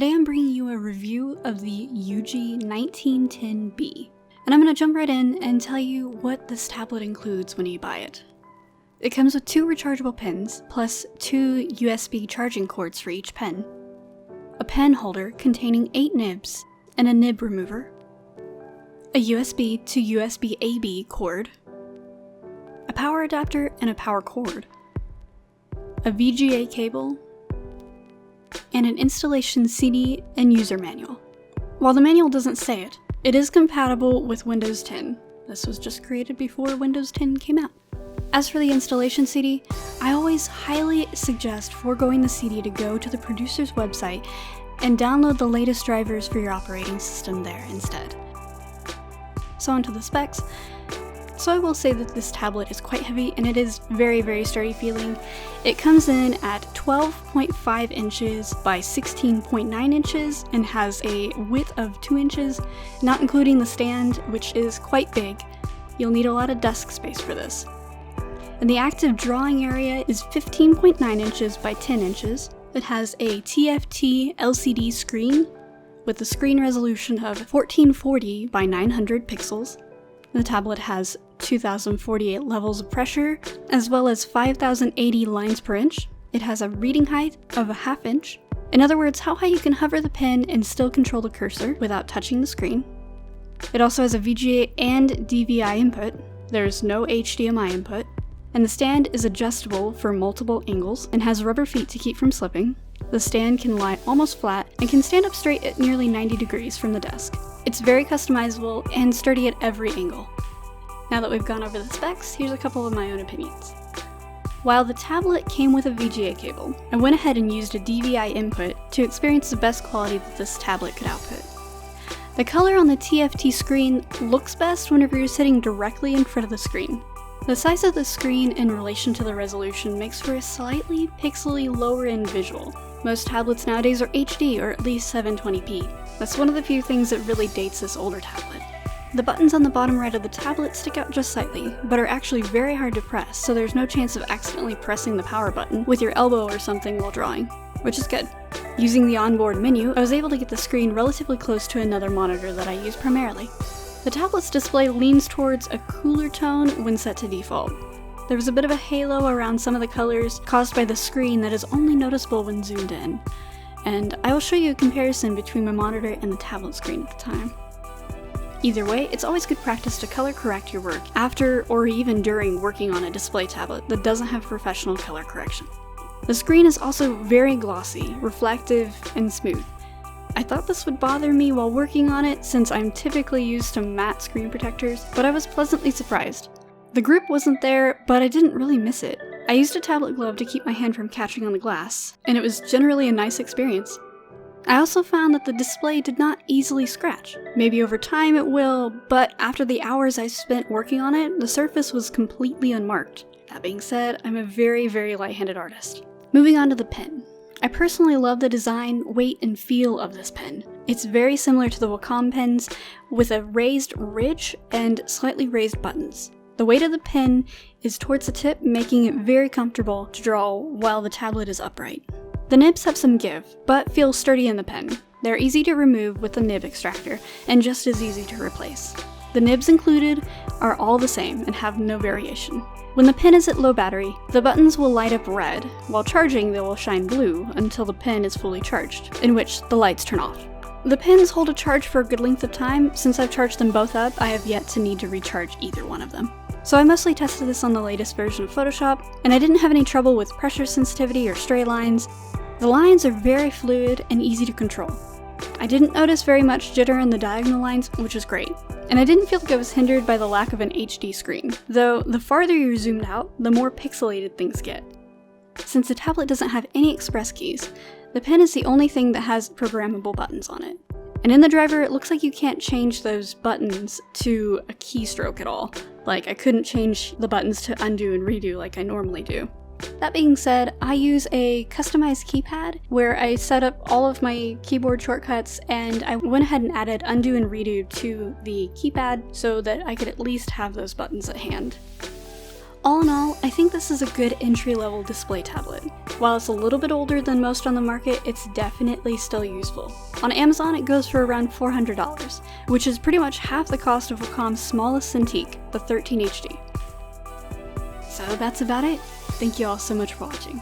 Today I'm bringing you a review of the UG-1910B, and I'm going to jump right in and tell you what this tablet includes when you buy it. It comes with 2 rechargeable pens, plus 2 USB charging cords for each pen, a pen holder containing 8 nibs and a nib remover, a USB to USB-AB cord, a power adapter and a power cord, a VGA cable, and an installation CD and user manual. While the manual doesn't say it, it is compatible with Windows 10. This was just created before Windows 10 came out. As for the installation CD, I always highly suggest foregoing the CD to go to the producer's website and download the latest drivers for your operating system there instead. So onto the specs. So I will say that this tablet is quite heavy and it is very sturdy feeling. It comes in at 12.5 inches by 16.9 inches and has a width of 2 inches, not including the stand, which is quite big. You'll need a lot of desk space for this. And the active drawing area is 15.9 inches by 10 inches. It has a TFT LCD screen with a screen resolution of 1440 by 900 pixels. The tablet has 2048 levels of pressure, as well as 5080 lines per inch. It has a reading height of a ½ inch. In other words, how high you can hover the pen and still control the cursor without touching the screen. It also has a VGA and DVI input. There's no HDMI input. And the stand is adjustable for multiple angles and has rubber feet to keep from slipping. The stand can lie almost flat and can stand up straight at nearly 90 degrees from the desk. It's very customizable and sturdy at every angle. Now that we've gone over the specs, here's a couple of my own opinions. While the tablet came with a VGA cable, I went ahead and used a DVI input to experience the best quality that this tablet could output. The color on the TFT screen looks best whenever you're sitting directly in front of the screen. The size of the screen in relation to the resolution makes for a slightly pixely lower-end visual. Most tablets nowadays are HD or at least 720p. That's one of the few things that really dates this older tablet. The buttons on the bottom right of the tablet stick out just slightly, but are actually very hard to press, so there's no chance of accidentally pressing the power button with your elbow or something while drawing, which is good. Using the onboard menu, I was able to get the screen relatively close to another monitor that I use primarily. The tablet's display leans towards a cooler tone when set to default. There was a bit of a halo around some of the colors caused by the screen that is only noticeable when zoomed in, and I will show you a comparison between my monitor and the tablet screen at the time. Either way, it's always good practice to color correct your work after or even during working on a display tablet that doesn't have professional color correction. The screen is also very glossy, reflective, and smooth. I thought this would bother me while working on it since I'm typically used to matte screen protectors, but I was pleasantly surprised. The grip wasn't there, but I didn't really miss it. I used a tablet glove to keep my hand from catching on the glass, and it was generally a nice experience. I also found that the display did not easily scratch. Maybe over time it will, but after the hours I spent working on it, the surface was completely unmarked. That being said, I'm a very light-handed artist. Moving on to the pen. I personally love the design, weight, and feel of this pen. It's very similar to the Wacom pens, with a raised ridge and slightly raised buttons. The weight of the pen is towards the tip, making it very comfortable to draw while the tablet is upright. The nibs have some give, but feel sturdy in the pen. They're easy to remove with the nib extractor, and just as easy to replace. The nibs included are all the same and have no variation. When the pen is at low battery, the buttons will light up red, while charging they will shine blue until the pen is fully charged, in which the lights turn off. The pens hold a charge for a good length of time. Since I've charged them both up, I have yet to need to recharge either one of them. So I mostly tested this on the latest version of Photoshop, and I didn't have any trouble with pressure sensitivity or stray lines. The lines are very fluid and easy to control. I didn't notice very much jitter in the diagonal lines, which is great. And I didn't feel like I was hindered by the lack of an HD screen, though the farther you're zoomed out, the more pixelated things get. Since the tablet doesn't have any express keys, the pen is the only thing that has programmable buttons on it. And in the driver, it looks like you can't change those buttons to a keystroke at all. Like, I couldn't change the buttons to undo and redo like I normally do. That being said, I use a customized keypad where I set up all of my keyboard shortcuts, and I went ahead and added undo and redo to the keypad so that I could at least have those buttons at hand. All in all, I think this is a good entry-level display tablet. While it's a little bit older than most on the market, it's definitely still useful. On Amazon, it goes for around $400, which is pretty much half the cost of Wacom's smallest Cintiq, the 13HD. So that's about it. Thank you all so much for watching.